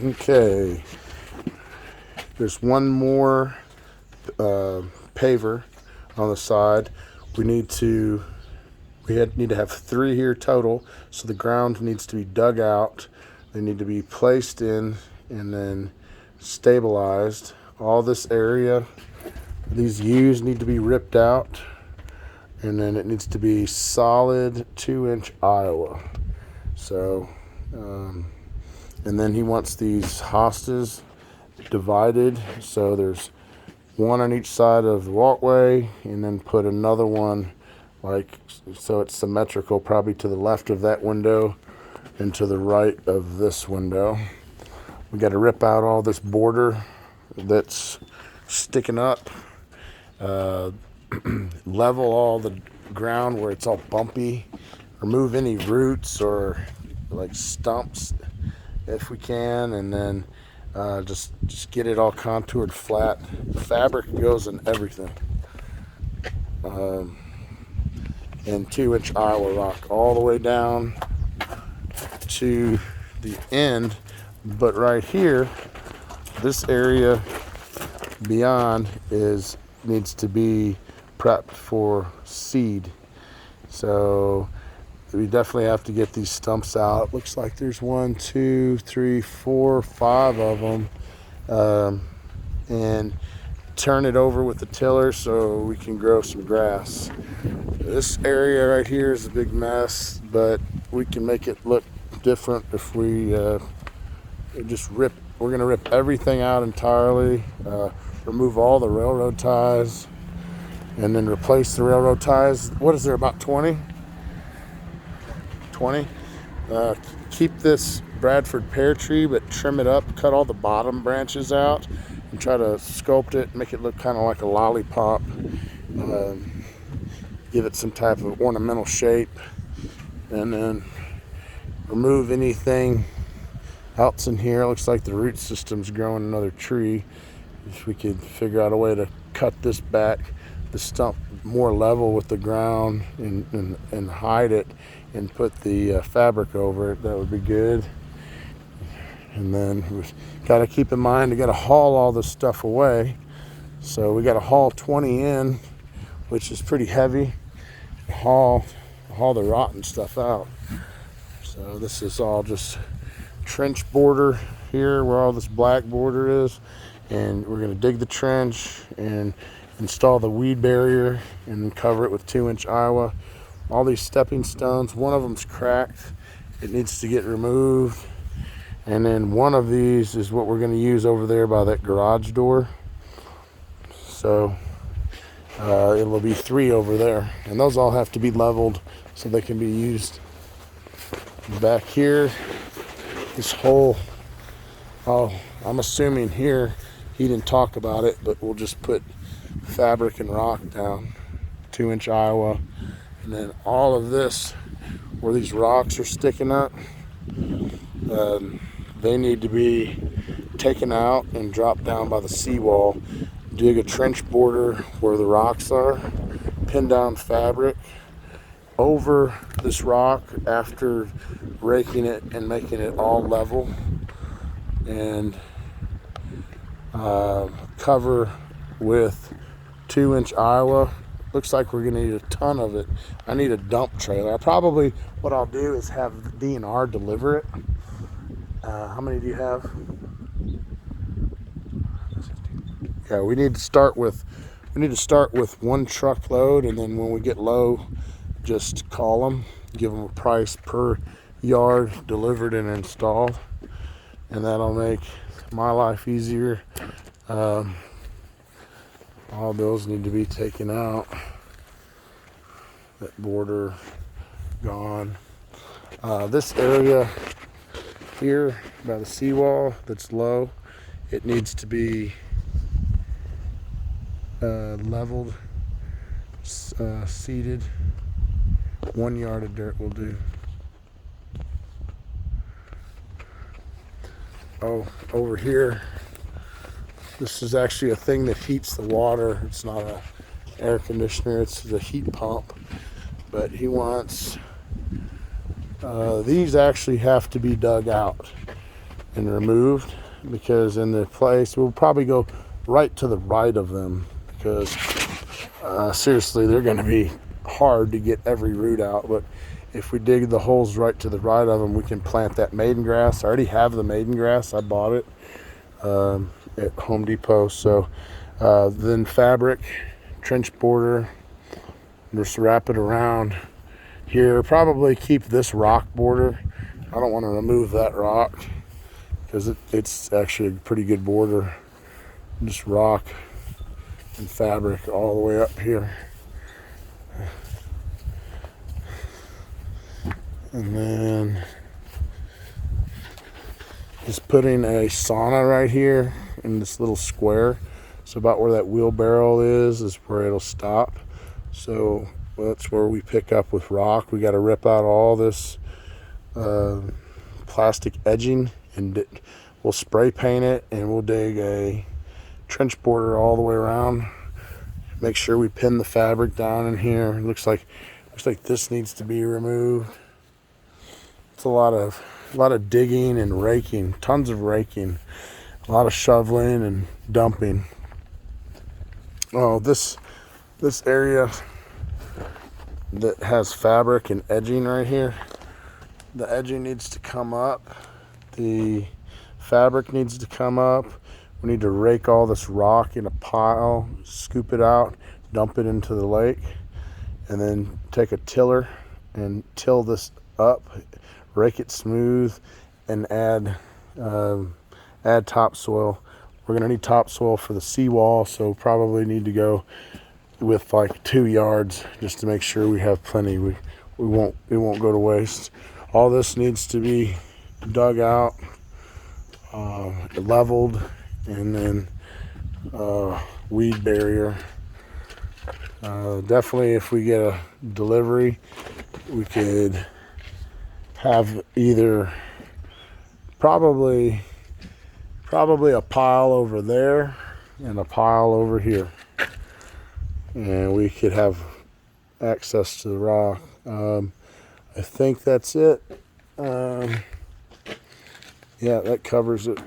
Okay, there's one more paver on the side. We need to need to have 3 here total, so the ground needs to be dug out. They need to be placed in and then stabilized. All this area, these U's need to be ripped out, and then it needs to be solid 2-inch Iowa. So, and then he wants these hostas divided, so there's one on each side of the walkway, and then put another one like so it's symmetrical, probably to the left of that window and to the right of this window. We got to rip out all this border that's sticking up, level all the ground where it's all bumpy, remove any roots or like stumps if we can, and then just get it all contoured flat. Fabric goes in everything. And 2-inch Iowa rock all the way down to the end. But right here, this area beyond needs to be prepped for seed. So we definitely have to get these stumps out. Looks like there's 1, 2, 3, 4, 5 of them. And turn it over with the tiller so we can grow some grass. This area right here is a big mess, but we can make it look different if we just rip. We're going to rip everything out entirely, remove all the railroad ties, and then replace the railroad ties. What is there, about 20? 20? Keep this Bradford pear tree, but trim it up, cut all the bottom branches out, and try to sculpt it, make it look kind of like a lollipop. Give it some type of ornamental shape, and then remove anything else in here. It looks like the root system's growing another tree. If we could figure out a way to cut this back, the stump more level with the ground, and hide it, and put the fabric over it, that would be good. And then we've got to keep in mind we got to haul all this stuff away. So we got to haul 20 in, which is pretty heavy. Haul the rotten stuff out. So this is all just trench border here where all this black border is, and we're going to dig the trench and install the weed barrier and cover it with 2-inch Iowa. All these stepping stones, one of them's cracked. It needs to get removed. And then one of these is what we're going to use over there by that garage door. So it will be 3 over there. And those all have to be leveled so they can be used. Back here, this hole, I'm assuming here, he didn't talk about it, but we'll just put fabric and rock down, 2-inch Iowa. And then all of this, where these rocks are sticking up, they need to be taken out and dropped down by the seawall. Dig a trench border where the rocks are, pin down fabric over this rock after raking it and making it all level, and cover with 2-inch Iowa. Looks like we're gonna need a ton of it. I need a dump trailer. What I'll do is have DNR deliver it. How many do you have? Yeah, we need to start with 1 truckload, and then when we get low, just call them, give them a price per yard delivered and installed, and that'll make my life easier. All those need to be taken out. That border gone. This area here by the seawall that's low, it needs to be leveled, seeded. 1 yard of dirt will do. Oh, over here, this is actually a thing that heats the water. It's not an air conditioner, it's the heat pump. But he wants, these actually have to be dug out. and removed, because in the place we'll probably go right to the right of them, because seriously, they're going to be hard to get every root out. But if we dig the holes right to the right of them, we can plant that maiden grass. I already have the maiden grass. I bought it at Home Depot. So then fabric, trench border, just wrap it around here. Probably keep this rock border. I don't want to remove that rock because it's actually a pretty good border. Just rock and fabric all the way up here. And then just putting a sauna right here in this little square. So about where that wheelbarrow is where it'll stop. So that's where we pick up with rock. We got to rip out all this plastic edging, and we'll spray paint it, and we'll dig a trench border all the way around. Make sure we pin the fabric down in here. It looks like this needs to be removed. It's a lot of digging and raking, tons of raking, a lot of shoveling and dumping. Oh, this area that has fabric and edging right here, the edging needs to come up, the fabric needs to come up. We need to rake all this rock in a pile, scoop it out, dump it into the lake, and then take a tiller and till this up, rake it smooth, and add topsoil. We're gonna need topsoil for the seawall, so probably need to go with like 2 yards just to make sure we have plenty. It won't go to waste. All this needs to be dug out, leveled, and then weed barrier. Definitely, if we get a delivery, we could have either probably a pile over there and a pile over here, and we could have access to the rock. I think that's it. Yeah, that covers it.